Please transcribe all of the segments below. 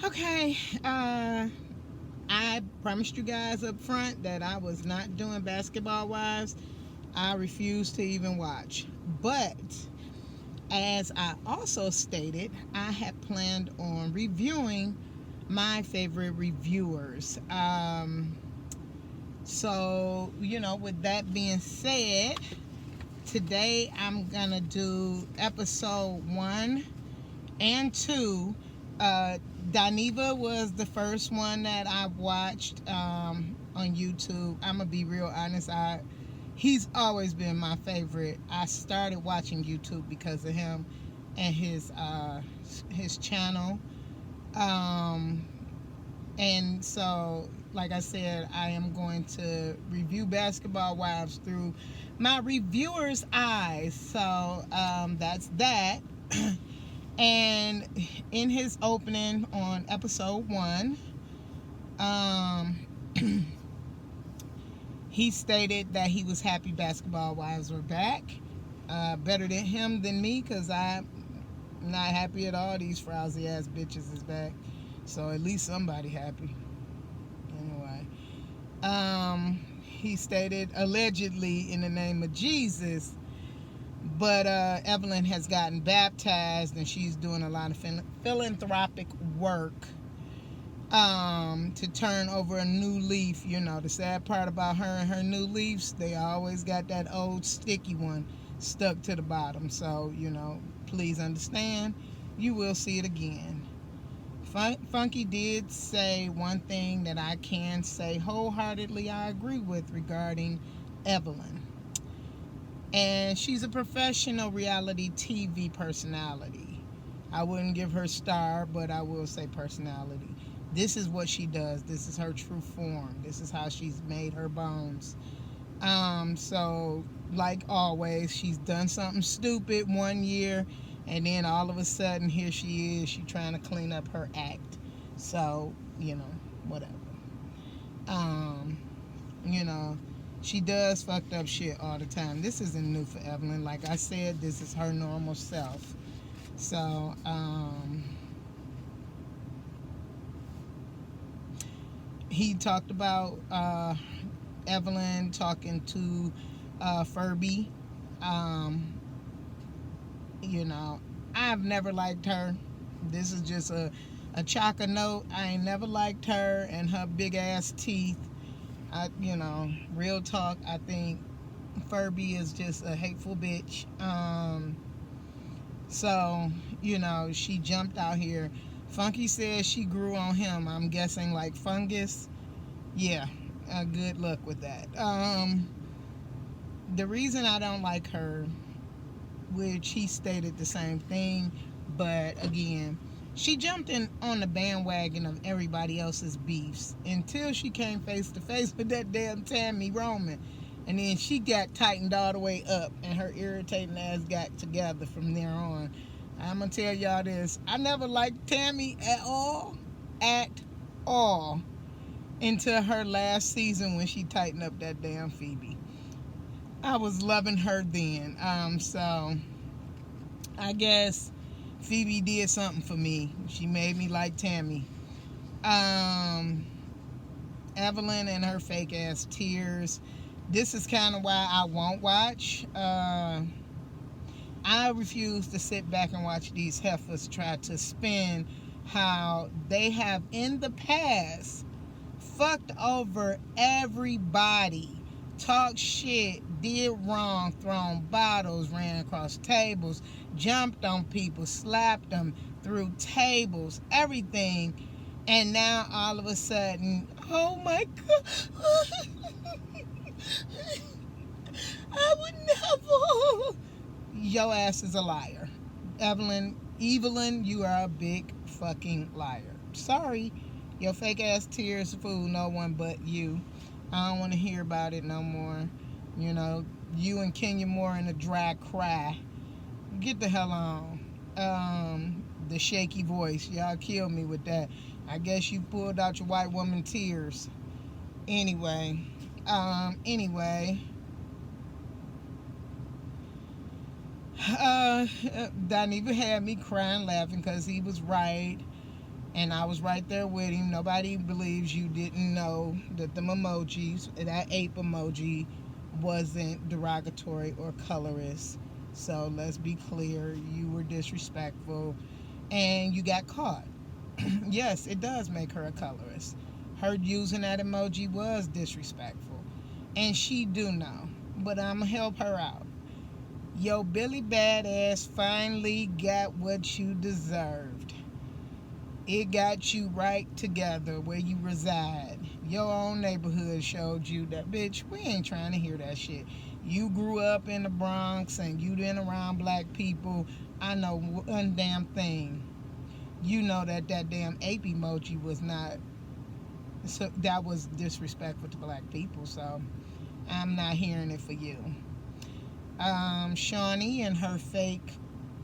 Okay, I promised you guys up front that I was not doing Basketball Wives. I refuse to even watch. But as I also stated, I had planned on reviewing my favorite reviewers. With that being said, today I'm gonna do episode 1 and 2. Uh, Dineva was the first one that I watched on YouTube. I'm gonna be real honest. He's always been my favorite. I started watching YouTube because of him and his channel. Um, and so, like I said, I am going to review Basketball Wives through my reviewer's eyes. So that's that. And in his opening on episode 1, um, he stated that he was happy Basketball Wives were back. Better than him than me, because I'm not happy at all. These frowsy ass bitches is back. So at least somebody happy. Anyway. He stated allegedly in the name of Jesus, but Evelyn has gotten baptized and she's doing a lot of philanthropic work to turn over a new leaf. The sad part about her and her new leaves, they always got that old sticky one stuck to the bottom. So, please understand, you will see it again. Funky did say one thing that I can say wholeheartedly I agree with regarding Evelyn. And she's a professional reality TV personality. I wouldn't give her star, but I will say personality. This is what she does. This is her true form. This is how she's made her bones. So, like always, she's done something stupid one year, and then all of a sudden, here she is. She's trying to clean up her act. So, whatever. Um, you know, she does fucked up shit all the time. This isn't new for Evelyn. Like I said, this is her normal self. So, he talked about Evelyn talking to Furby. Um, I've never liked her. This is just a chocker note. I ain't never liked her and her big ass teeth. Real talk, I think Furby is just a hateful bitch. She jumped out here. Funky says she grew on him. I'm guessing like fungus. Yeah, good luck with that. The reason I don't like her, which he stated the same thing, but again, she jumped in on the bandwagon of everybody else's beefs until she came face to face with that damn Tammy Roman. And then she got tightened all the way up and her irritating ass got together from there on. I'm going to tell y'all this. I never liked Tammy at all. At all. Until her last season when she tightened up that damn Phoebe. I was loving her then. So I guess Phoebe did something for me. She made me like Tammy. Evelyn and her fake ass tears. This is kind of why I won't watch. I refuse to sit back and watch these heifers try to spin how they have in the past fucked over everybody, talked shit, did wrong, thrown bottles, ran across tables, jumped on people, slapped them, threw tables, everything. And now all of a sudden, oh my God, I would never. Your ass is a liar. Evelyn, you are a big fucking liar. Sorry, your fake ass tears fool no one but you. I don't want to hear about it no more. You and Kenya Moore in a dry cry. Get the hell on. The shaky voice. Y'all killed me with that. I guess you pulled out your white woman tears. Anyway. Don even had me crying, laughing, because he was right. And I was right there with him. Nobody believes you didn't know that them emojis, that ape emoji, wasn't derogatory or colorist. So let's be clear, you were disrespectful and you got caught. Yes, it does make her a colorist. Her using that emoji was disrespectful. And she do know. But I'ma help her out. Yo, Billy Badass finally got what you deserved. It got you right together where you reside. Your own neighborhood showed you that, bitch, we ain't trying to hear that shit. You grew up in the Bronx and you been around black people. I know one damn thing. You know that damn ape emoji was not, so that was disrespectful to black people. So I'm not hearing it for you. Shawnee and her fake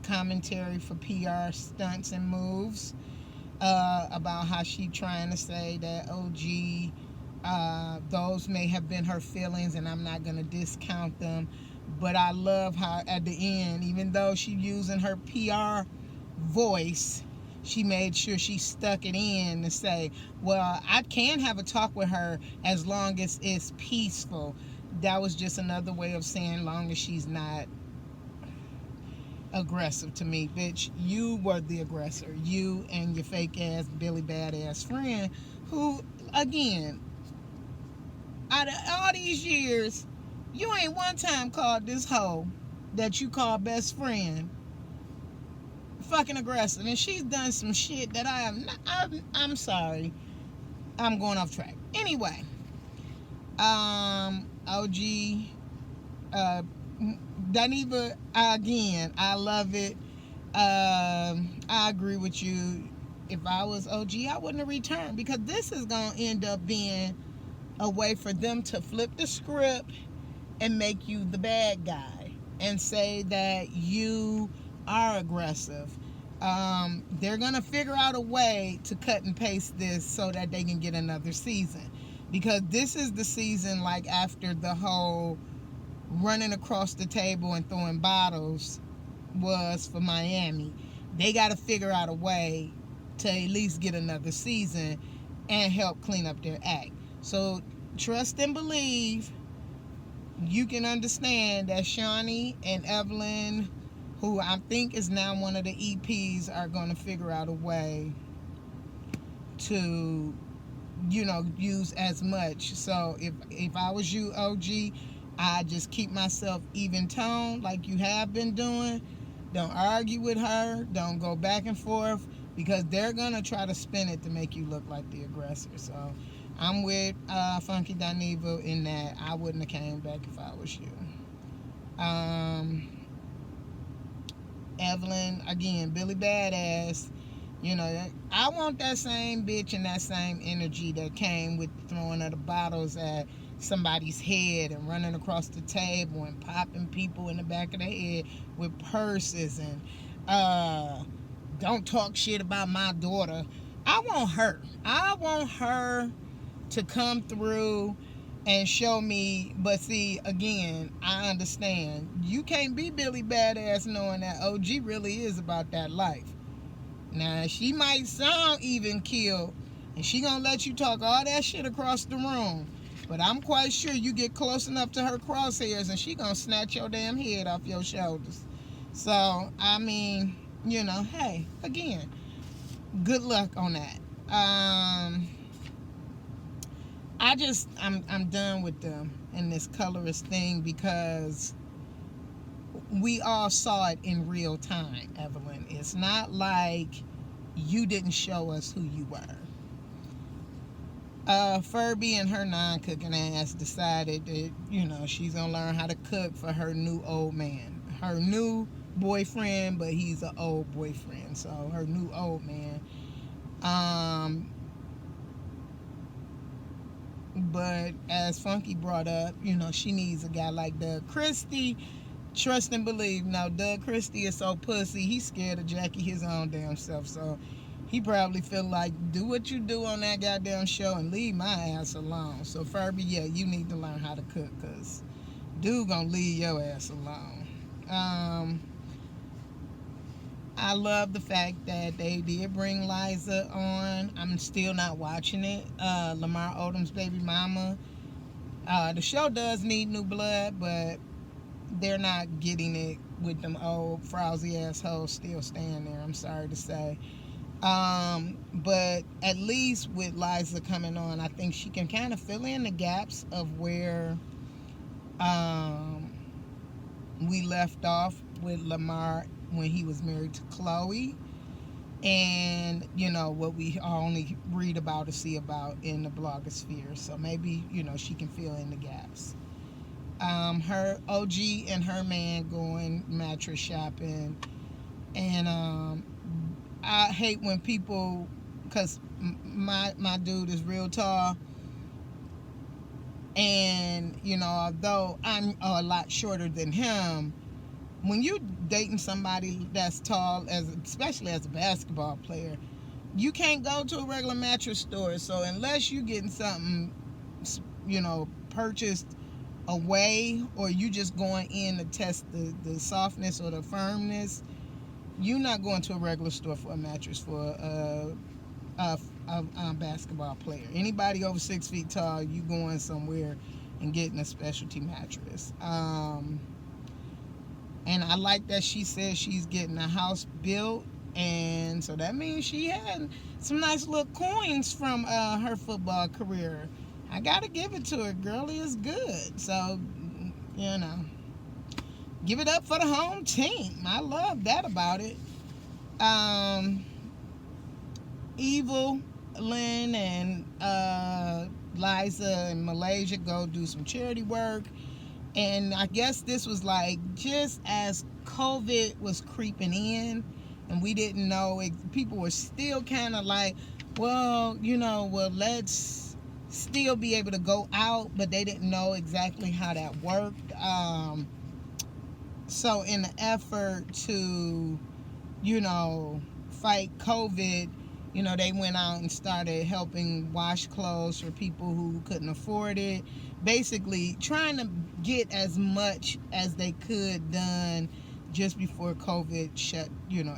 commentary for PR stunts and moves, about how she trying to say that OG, those may have been her feelings and I'm not going to discount them. But I love how at the end, even though she using her PR voice, she made sure she stuck it in to say, well, I can have a talk with her as long as it's peaceful. That was just another way of saying long as she's not aggressive to me. Bitch, you were the aggressor. You and your fake ass Billy Badass friend who, again, out of all these years, you ain't one time called this hoe that you call best friend fucking aggressive. And she's done some shit that I am not, I'm sorry. I'm going off track. Anyway, OG, Dineva, again, I love it. I agree with you. If I was OG, I wouldn't have returned, because this is going to end up being a way for them to flip the script and make you the bad guy and say that you are aggressive. They're going to figure out a way to cut and paste this so that they can get another season, because this is the season, like, after the whole running across the table and throwing bottles was for Miami. They got to figure out a way to at least get another season and help clean up their act. So trust and believe. You can understand that Shawnee and Evelyn, who I think is now one of the EPs, are going to figure out a way to, use as much. So if I was you, OG, I just keep myself even toned like you have been doing. Don't argue with her. Don't go back and forth, because they're going to try to spin it to make you look like the aggressor. So I'm with Funky Dineva in that I wouldn't have came back if I was you. Evelyn, again, Billy Badass. I want that same bitch and that same energy that came with throwing of the bottles at somebody's head and running across the table and popping people in the back of the head with purses and don't talk shit about my daughter. I want her to come through and show me. But see, again, I understand you can't be Billy Badass knowing that OG really is about that life. Now, she might sound even killed, and she gonna let you talk all that shit across the room, but I'm quite sure you get close enough to her crosshairs and she gonna snatch your damn head off your shoulders. So, I mean, hey, again, good luck on that. I'm done with them and this colorist thing, because we all saw it in real time, Evelyn. It's not like you didn't show us who you were. Furby and her non-cooking ass decided that, she's going to learn how to cook for her new old man. Her new boyfriend, but he's an old boyfriend. So her new old man. But as Funky brought up, she needs a guy like Doug Christie. Trust and believe. Now, Doug Christie is so pussy, he's scared of Jackie his own damn self. So he probably feel like, do what you do on that goddamn show and leave my ass alone. So Furby, yeah, you need to learn how to cook, because dude gonna leave your ass alone. I love the fact that they did bring Liza on. I'm still not watching it. Lamar Odom's baby mama. The show does need new blood, but they're not getting it with them old frowsy assholes still staying there. I'm sorry to say. But at least with Liza coming on, I think she can kind of fill in the gaps of where we left off with Lamar when he was married to Chloe, and what we only read about or see about in the blogosphere. So maybe she can fill in the gaps. Her OG and her man going mattress shopping, and I hate when people, because my dude is real tall, and although I'm a lot shorter than him, when you dating somebody that's tall, especially as a basketball player, you can't go to a regular mattress store. So unless you're getting something purchased away, or you just going in to test the softness or the firmness, you're not going to a regular store for a mattress for a basketball player. Anybody over 6 feet tall, you going somewhere and getting a specialty mattress. And I like that she says she's getting a house built, and so that means she had some nice little coins from her football career. I gotta give it to her. Girlie is good. So give it up for the home team. I love that about it. Evil Lynn and Liza in Malaysia go do some charity work. And I guess this was like just as COVID was creeping in, and we didn't know, people were still kind of like, well, let's still be able to go out, but they didn't know exactly how that worked. So in the effort to, fight COVID, they went out and started helping wash clothes for people who couldn't afford it. Basically trying to get as much as they could done just before COVID shut,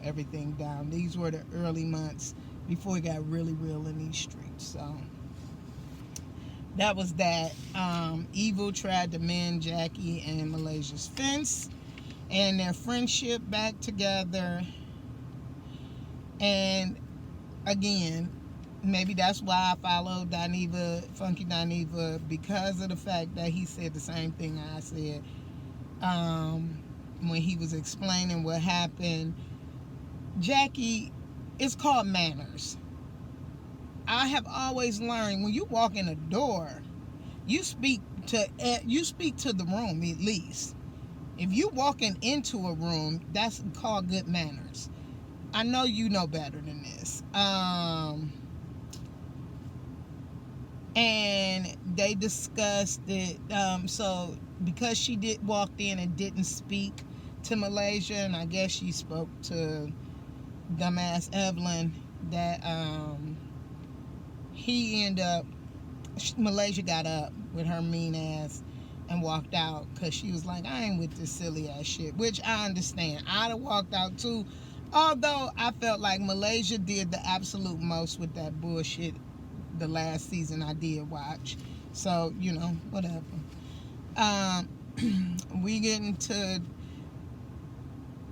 everything down. These were the early months before it got really real in these streets. So that was that. Evil tried to mend Jackie and Malaysia's fence and their friendship back together. And again, maybe that's why I followed Dineva, Funky Dineva, because of the fact that he said the same thing I said when he was explaining what happened. Jackie, it's called manners. I have always learned when you walk in a door, you speak to the room at least. If you walking into a room, that's called good manners. I know you know better than this. And they discussed it. So because she walked in and didn't speak to Malaysia, and I guess she spoke to dumbass Evelyn, that Malaysia got up with her mean ass and walked out, because she was like, I ain't with this silly ass shit, which I understand. I'd have walked out too, although I felt like Malaysia did the absolute most with that bullshit the last season I did watch. So whatever. We get into,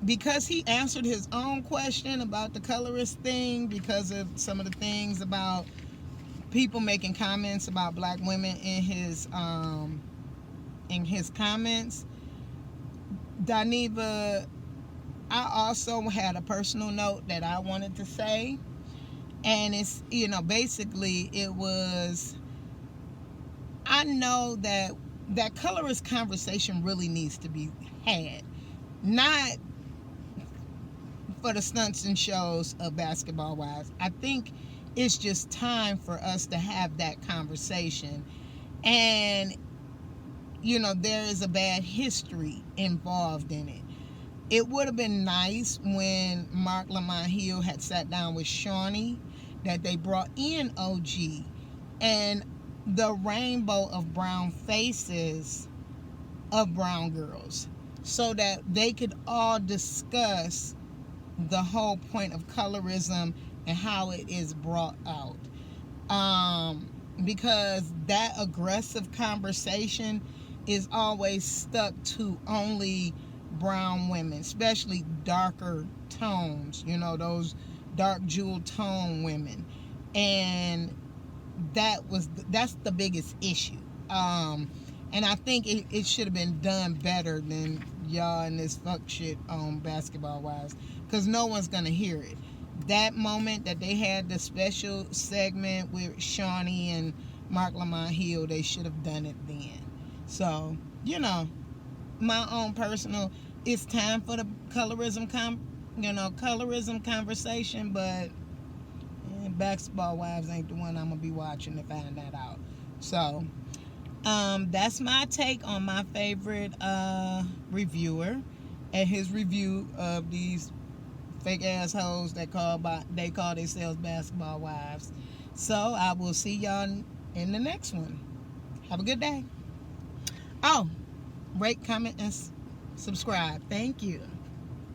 because he answered his own question about the colorist thing, because of some of the things about people making comments about black women in his comments. Dineva, I also had a personal note that I wanted to say, and it's basically it was, I know that colorist conversation really needs to be had, not for the stunts and shows of Basketball Wives. I think it's just time for us to have that conversation. And there is a bad history involved in it. It would have been nice when Mark Lamont Hill had sat down with Shawnee, that they brought in OG and the rainbow of brown faces of brown girls, so that they could all discuss the whole point of colorism and how it is brought out. Because that aggressive conversation is always stuck to only brown women, especially darker tones, those dark jewel tone women. And that's the biggest issue. And I think it should have been done better than y'all and this fuck shit on Basketball Wives, because no one's gonna hear it. That moment that they had the special segment with Shawnee and Mark Lamont Hill, they should have done it then. So, my own personal, it's time for the colorism conversation, but Basketball Wives ain't the one I'm gonna be watching to find that out. So, that's my take on my favorite reviewer and his review of these fake assholes that call themselves Basketball Wives. So I will see y'all in the next one. Have a good day. Oh, rate, comment, and subscribe. Thank you.